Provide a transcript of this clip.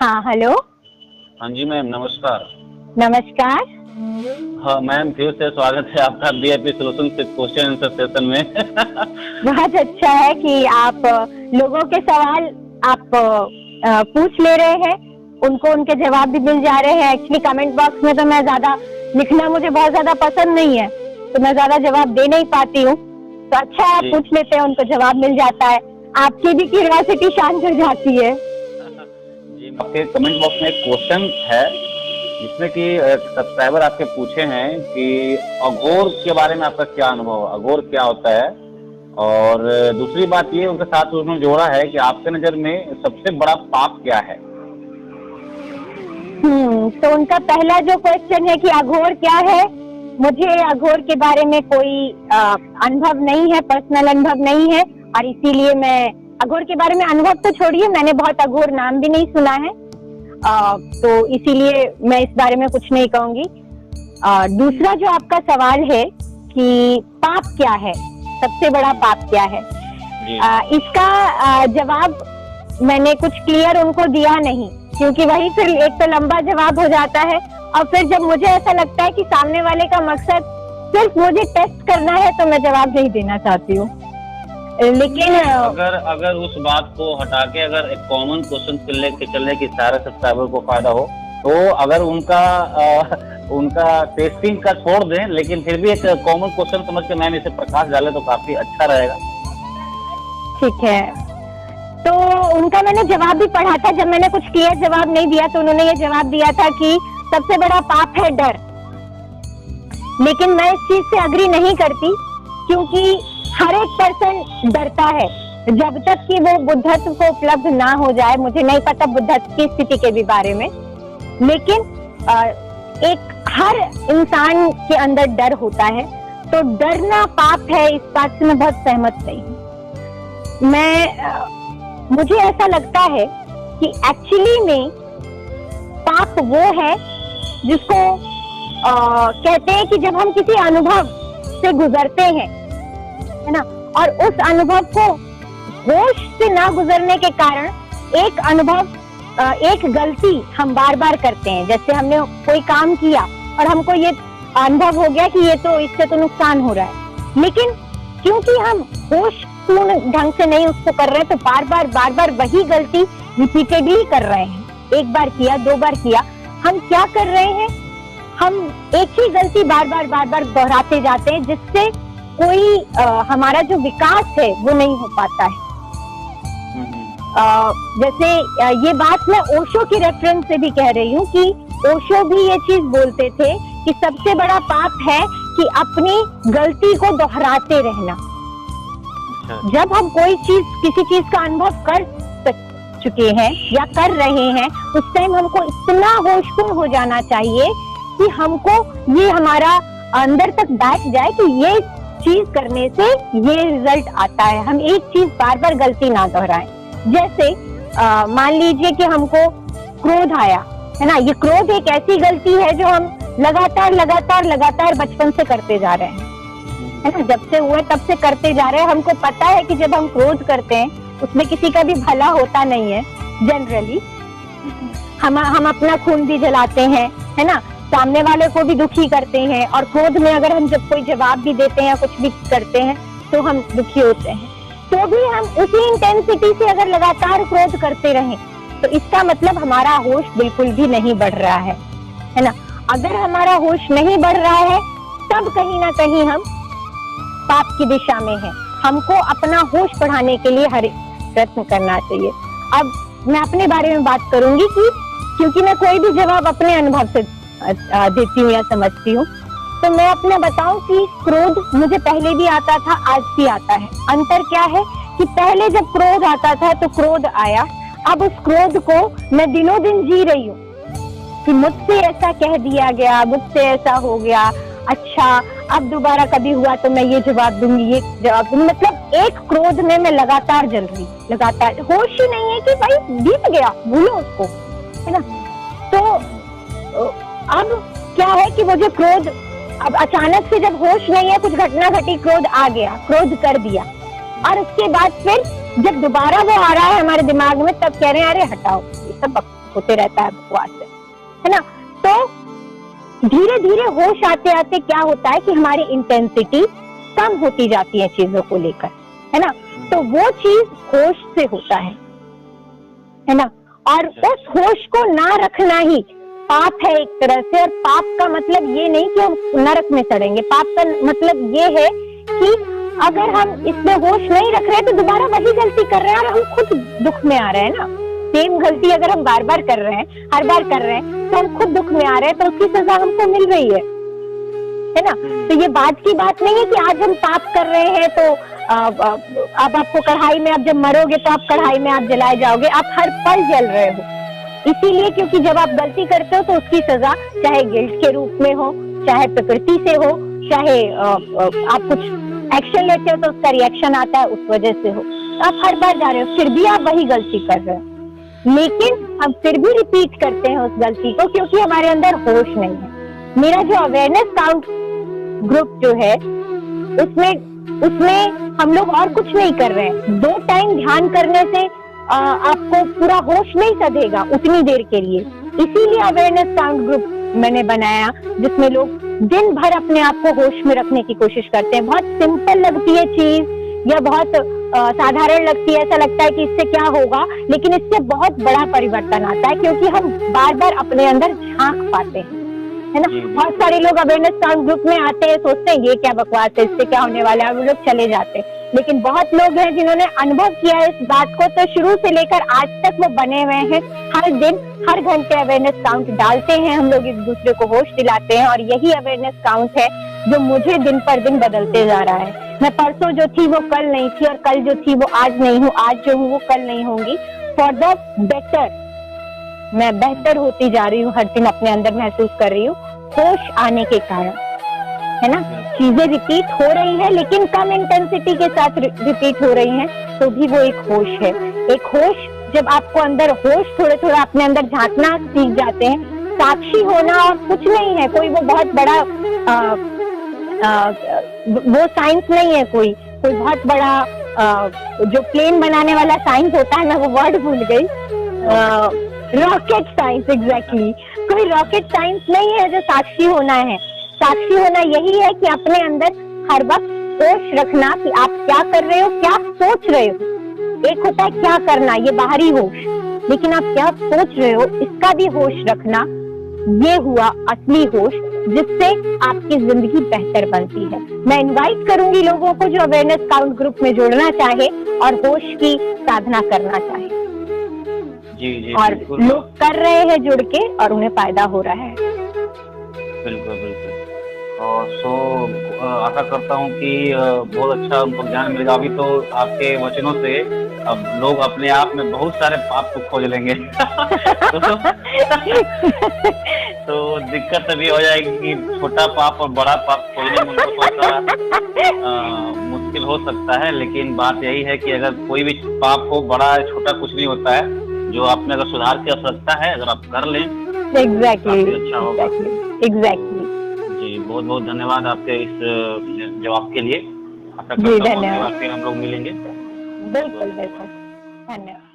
हाँ, हेलो। हाँ जी मैम, नमस्कार। नमस्कार। हाँ मैम, फिर से स्वागत है आपका वीआईपी सॉल्यूशन से क्वेश्चन आंसर सेशन में। बहुत अच्छा है कि आप लोगों के सवाल आप पूछ ले रहे हैं, उनको उनके जवाब भी मिल जा रहे हैं। एक्चुअली कमेंट बॉक्स में तो मैं ज्यादा लिखना मुझे बहुत ज्यादा पसंद नहीं है, तो मैं ज्यादा जवाब दे नहीं पाती हूँ। तो अच्छा है, आप जी पूछ लेते हैं, उनको जवाब मिल जाता है, आपकी भी क्यूरियोसिटी शांत हो जाती है। जी, आपके कमेंट बॉक्स में एक क्वेश्चन है जिसमें कि सब्सक्राइबर आपके पूछे हैं कि अघोर के बारे में आपका क्या अनुभव है, अघोर क्या होता है। और दूसरी बात ये उनके साथ उन्होंने जोड़ा है कि आपके नज़र में सबसे बड़ा पाप क्या है। तो उनका पहला जो क्वेश्चन है कि अघोर क्या है, मुझे अघोर के बारे में कोई अनुभव नहीं है, पर्सनल अनुभव नहीं है, और इसीलिए मैं अघोर के बारे में अनुभव तो छोड़िए, मैंने बहुत अघोर नाम भी नहीं सुना है, तो इसीलिए मैं इस बारे में कुछ नहीं कहूंगी। दूसरा जो आपका सवाल है कि पाप क्या है, सबसे बड़ा पाप क्या है, इसका जवाब मैंने कुछ क्लियर उनको दिया नहीं, क्योंकि वही फिर एक तो लंबा जवाब हो जाता है, और फिर जब मुझे ऐसा लगता है कि सामने वाले का मकसद सिर्फ मुझे टेस्ट करना है, तो मैं जवाब नहीं देना चाहती हूँ। लेकिन अगर उस बात को हटा के अगर एक कॉमन क्वेश्चन लेके चलने की सारे सब्सक्राइबर को फायदा हो, तो अगर उनका टेस्टिंग का छोड़ दें, लेकिन फिर भी एक कॉमन क्वेश्चन समझ के मैम इसे प्रकाश डाले तो काफी अच्छा रहेगा। ठीक है, तो उनका मैंने जवाब भी पढ़ा था, जब मैंने कुछ क्लियर जवाब नहीं दिया तो उन्होंने ये जवाब दिया था कि सबसे बड़ा पाप है डर। लेकिन मैं इस चीज से अग्री नहीं करती, क्योंकि हर एक पर्सन डरता है जब तक कि वो बुद्धत्व को उपलब्ध ना हो जाए। मुझे नहीं पता बुद्धत्व की स्थिति के भी बारे में, लेकिन एक हर इंसान के अंदर डर होता है, तो डरना पाप है, इस बात से मैं बहुत सहमत नहीं हूँ। मुझे ऐसा लगता है कि एक्चुअली में पाप वो है जिसको कहते हैं कि जब हम किसी अनुभव से गुजरते हैं, है ना, और उस अनुभव को होश से ना गुजरने के कारण एक अनुभव, एक गलती हम बार बार करते हैं। जैसे हमने कोई काम किया और हमको ये अनुभव हो गया कि ये तो इससे तो नुकसान हो रहा है, लेकिन क्योंकि हम होशपूर्ण ढंग से नहीं उसको कर रहे, तो बार बार वही गलती रिपीटेडली कर रहे हैं। एक बार किया, दो बार किया, हम क्या कर रहे हैं, हम एक ही गलती बार बार दोहराते जाते हैं, जिससे कोई हमारा जो विकास है वो नहीं हो पाता है। जैसे ये बात मैं ओशो की रेफरेंस से भी कह रही हूँ कि ओशो भी ये चीज बोलते थे कि सबसे बड़ा पाप है कि अपनी गलती को दोहराते रहना। जब हम कोई चीज, किसी चीज का अनुभव कर चुके हैं या कर रहे हैं, उस टाइम हमको इतना होशपूर्ण हो जाना चाहिए कि हमको ये हमारा अंदर तक बैठ जाए कि ये चीज करने से ये रिजल्ट आता है। हम एक चीज बार बार गलती ना दोहराएं। जैसे मान लीजिए कि हमको क्रोध आया, है ना, ये क्रोध एक ऐसी गलती है जो हम लगातार बचपन से करते जा रहे हैं, है ना, जब से हुए तब से करते जा रहे हैं। हमको पता है कि जब हम क्रोध करते हैं उसमें किसी का भी भला होता नहीं है जनरली। हम अपना खून भी जलाते हैं, है ना, सामने वाले को भी दुखी करते हैं, और क्रोध में अगर हम जब कोई जवाब भी देते हैं या कुछ भी करते हैं तो हम दुखी होते हैं। तो भी हम उसी इंटेंसिटी से अगर लगातार क्रोध करते रहें, तो इसका मतलब हमारा होश बिल्कुल भी नहीं बढ़ रहा है ना। अगर हमारा होश नहीं बढ़ रहा है, तब कहीं ना कहीं हम पाप की दिशा में हैं। हमको अपना होश बढ़ाने के लिए हर प्रयत्न करना चाहिए। अब मैं अपने बारे में बात करूंगी कि क्योंकि मैं कोई भी जवाब अपने अनुभव से देती हूँ या समझती हूँ, तो मैं अपने बताऊं कि क्रोध मुझे पहले भी आता था, आज भी आता है। अंतर क्या है कि पहले जब क्रोध आता था तो क्रोध आया, अब उस क्रोध को मैं दिनों दिन जी रही हूँ कि मुझसे ऐसा कह दिया गया, मुझसे ऐसा हो गया, अच्छा अब दोबारा कभी हुआ तो मैं ये जवाब दूंगी, ये जवाब दूंगी। मतलब एक क्रोध में मैं लगातार जल रही, लगातार, होश ही नहीं है कि भाई बीत गया, भूलो उसको, है ना। तो अब क्या है कि वो जो क्रोध, अब अचानक से जब होश नहीं है, कुछ घटना घटी, क्रोध आ गया, क्रोध कर दिया, और उसके बाद फिर जब दोबारा वो आ रहा है हमारे दिमाग में, तब कह रहे हैं अरे हटाओ, ये सब होते रहता है बकवास है ना। तो धीरे धीरे होश आते आते क्या होता है कि हमारी इंटेंसिटी कम होती जाती है चीजों को लेकर, है ना। तो वो चीज होश से होता है ना। और उस होश को ना रखना ही पाप है एक तरह से। और पाप का मतलब ये नहीं कि हम नरक में सड़ेंगे, पाप का मतलब ये है कि अगर हम इसमें होश नहीं रख रहे तो दोबारा वही गलती कर रहे हैं और हम खुद दुख में आ रहे हैं ना। सेम गलती अगर हम बार बार कर रहे हैं, हर बार कर रहे हैं, तो हम खुद दुख में आ रहे हैं, तो उसकी सजा हमको मिल रही है ना। तो ये बात की बात नहीं है कि आज हम पाप कर रहे हैं तो अब आपको कढ़ाई में, आप जब मरोगे तो आप कढ़ाई में आप जलाए जाओगे, आप हर पल जल रहे हो। इसीलिए क्योंकि जब आप गलती करते हो तो उसकी सजा चाहे गिल्ट के रूप में हो, चाहे प्रकृति से हो, चाहे आप कुछ एक्शन लेते हो तो उसका रिएक्शन आता है, उस वजह से हो। आप हर बार जा रहे हो, फिर भी आप वही गलती कर रहे हो, लेकिन हम फिर भी रिपीट करते हैं उस गलती को क्योंकि हमारे अंदर होश नहीं है। मेरा जो अवेयरनेस काउंट ग्रुप जो है उसमें हम लोग और कुछ नहीं कर रहे हैं। 2 टाइम ध्यान करने से आपको पूरा होश नहीं सधेगा उतनी देर के लिए। इसीलिए अवेयरनेस काउंट ग्रुप मैंने बनाया जिसमें लोग दिन भर अपने आप को होश में रखने की कोशिश करते हैं। बहुत सिंपल लगती है चीज या बहुत साधारण लगती है, ऐसा लगता है कि इससे क्या होगा, लेकिन इससे बहुत बड़ा परिवर्तन आता है क्योंकि हम बार बार अपने अंदर झांक पाते हैं, है ना। बहुत सारे लोग अवेयरनेस काउंट ग्रुप में आते हैं, सोचते हैं ये क्या बकवास है, इससे क्या होने वाला है, वो लोग चले जाते हैं। लेकिन बहुत लोग हैं जिन्होंने अनुभव किया है इस बात को, तो शुरू से लेकर आज तक वो बने हुए हैं। हर दिन हर घंटे अवेयरनेस काउंट डालते हैं, हम लोग एक दूसरे को होश दिलाते हैं और यही अवेयरनेस काउंट है जो मुझे दिन पर दिन बदलते जा रहा है। मैं परसों जो थी वो कल नहीं थी और कल जो थी वो आज नहीं हूँ, आज जो हूँ वो कल नहीं होंगी। फॉर द बेटर, मैं बेहतर होती जा रही हूँ, हर दिन अपने अंदर महसूस कर रही हूँ होश आने के कारण, है ना। चीजें रिपीट हो रही है लेकिन कम इंटेंसिटी के साथ रिपीट हो रही हैं, तो भी वो एक होश है। एक होश, जब आपको अंदर होश थोड़ा थोड़ा अपने अंदर झांकना सीख जाते हैं, साक्षी होना और कुछ नहीं है, कोई वो बहुत बड़ा वो साइंस नहीं है, कोई बहुत बड़ा जो प्लेन बनाने वाला साइंस होता है, मैं वो वर्ड भूल गई, रॉकेट साइंस, एग्जैक्टली। कोई रॉकेट साइंस नहीं है जो साक्षी होना है। साक्षी होना यही है कि अपने अंदर हर वक्त होश रखना कि आप क्या कर रहे हो, क्या सोच रहे हो। एक होता है क्या करना, ये बाहरी होश, लेकिन आप क्या सोच रहे हो इसका भी होश रखना, ये हुआ असली होश जिससे आपकी जिंदगी बेहतर बनती है। मैं इनवाइट करूंगी लोगों को जो अवेयरनेस काउंट ग्रुप में जुड़ना चाहे और होश की साधना करना चाहे। जी, और लोग कर रहे हैं जुड़ के और उन्हें फायदा हो रहा है। बिल्कुल बिल्कुल। और आशा करता हूँ कि बहुत अच्छा उनको ज्ञान मिलेगा। अभी तो आपके वचनों से अब लोग अपने आप में बहुत सारे पाप को खोज लेंगे तो दिक्कत अभी हो जाएगी कि छोटा पाप और बड़ा पाप खोजने में उनको थोड़ा मुश्किल हो सकता है। लेकिन बात यही है कि अगर कोई भी पाप हो, बड़ा छोटा कुछ नहीं होता है, जो आप में अगर सुधार की आवश्यकता है, अगर आप कर लें एग्जैक्टली अच्छा होगा। एग्जैक्टली। जी, बहुत बहुत धन्यवाद आपके इस जवाब के लिए। जी, धन्यवाद। फिर हम लोग मिलेंगे। बिल्कुल बिल्कुल, धन्यवाद।